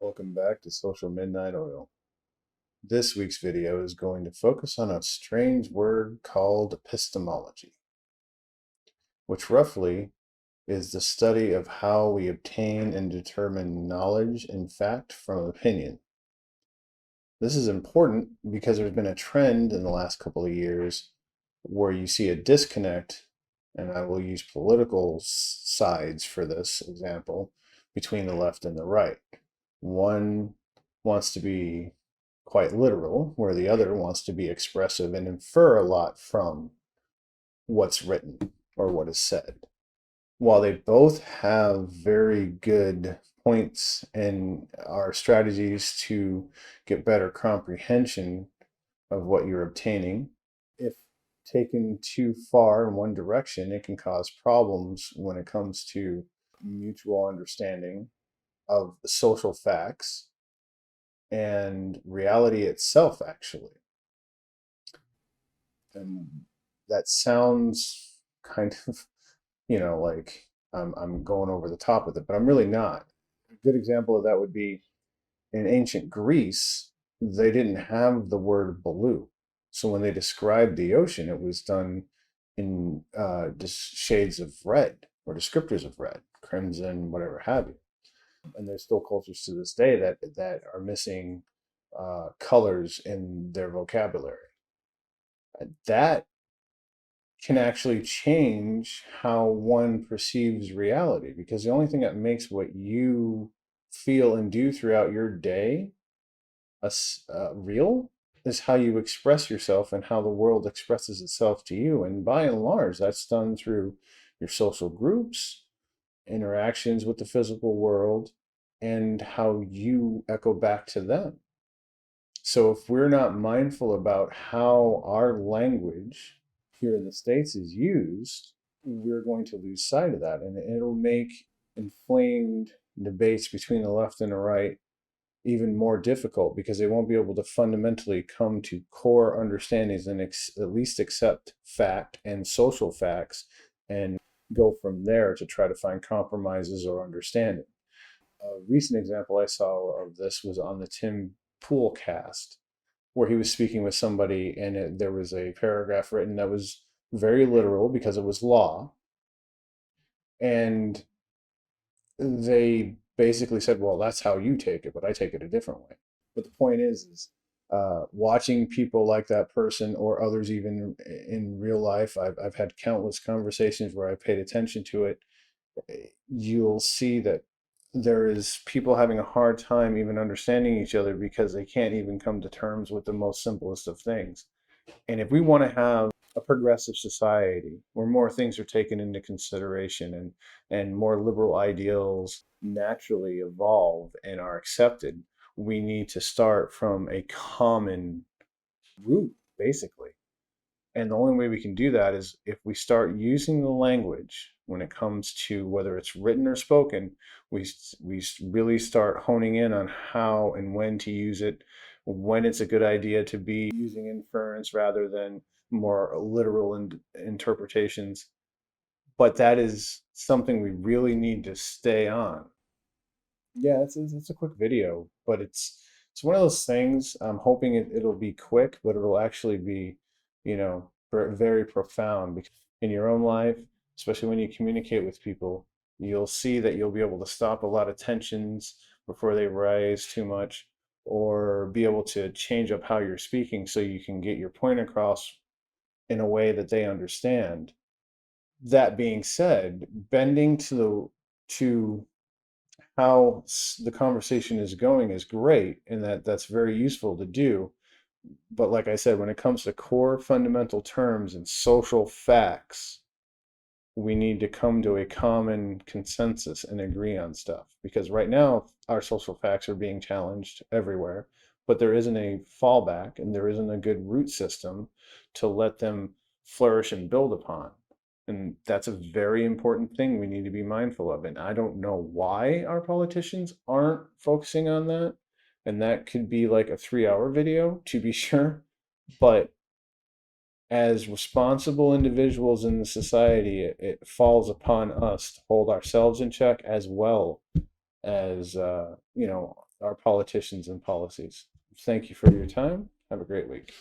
Welcome back to Social Midnight Oil. This week's video is going to focus on a strange word called epistemology, which roughly is the study of how we obtain and determine knowledge and fact from opinion. This is important because there's been a trend in the last couple of years where you see a disconnect, and I will use political sides for this example, between the left and the right. One wants to be quite literal, where the other wants to be expressive and infer a lot from what's written or what is said. While they both have very good points and are strategies to get better comprehension of what you're obtaining, if taken too far in one direction, it can cause problems when it comes to mutual understanding of social facts and reality itself, actually. And that sounds kind of, like I'm going over the top with it, but I'm really not. A good example of that would be in ancient Greece, they didn't have the word blue. So when they described the ocean, it was done in shades of red or descriptors of red, crimson, whatever have you. And there's still cultures to this day that are missing colors in their vocabulary. That can actually change how one perceives reality, because the only thing that makes what you feel and do throughout your day real is how you express yourself and how the world expresses itself to you. And by and large, that's done through your social groups, interactions with the physical world, and how you echo back to them. So if we're not mindful about how our language here in the States is used, we're going to lose sight of that. And it'll make inflamed debates between the left and the right even more difficult, because they won't be able to fundamentally come to core understandings and at least accept fact and social facts and go from there to try to find compromises or understanding. A recent example I saw of this was on the Tim Pool cast, where he was speaking with somebody, and there was a paragraph written that was very literal because it was law. And they basically said, well, that's how you take it, but I take it a different way. But the point is watching people like that person or others even in real life, I've had countless conversations where I paid attention to it. You'll see that there is people having a hard time even understanding each other because they can't even come to terms with the most simplest of things. And if we want to have a progressive society where more things are taken into consideration and more liberal ideals naturally evolve and are accepted, we need to start from a common root, basically. And the only way we can do that is if we start using the language when it comes to whether it's written or spoken. We really start honing in on how and when to use it, when it's a good idea to be using inference rather than more literal interpretations. But that is something we really need to stay on. Yeah, it's a quick video, but it's one of those things. I'm hoping it'll be quick, but it'll actually be, very profound, because in your own life, especially when you communicate with people, you'll see that you'll be able to stop a lot of tensions before they rise too much, or be able to change up how you're speaking so you can get your point across in a way that they understand. That being said, bending to how the conversation is going is great, and that's very useful to do. But like I said, when it comes to core fundamental terms and social facts, we need to come to a common consensus and agree on stuff. Because right now, our social facts are being challenged everywhere, but there isn't a fallback and there isn't a good root system to let them flourish and build upon. And that's a very important thing we need to be mindful of. And I don't know why our politicians aren't focusing on that. And that could be like a 3-hour video, to be sure. But as responsible individuals in the society, it falls upon us to hold ourselves in check, as well as, our politicians and policies. Thank you for your time. Have a great week.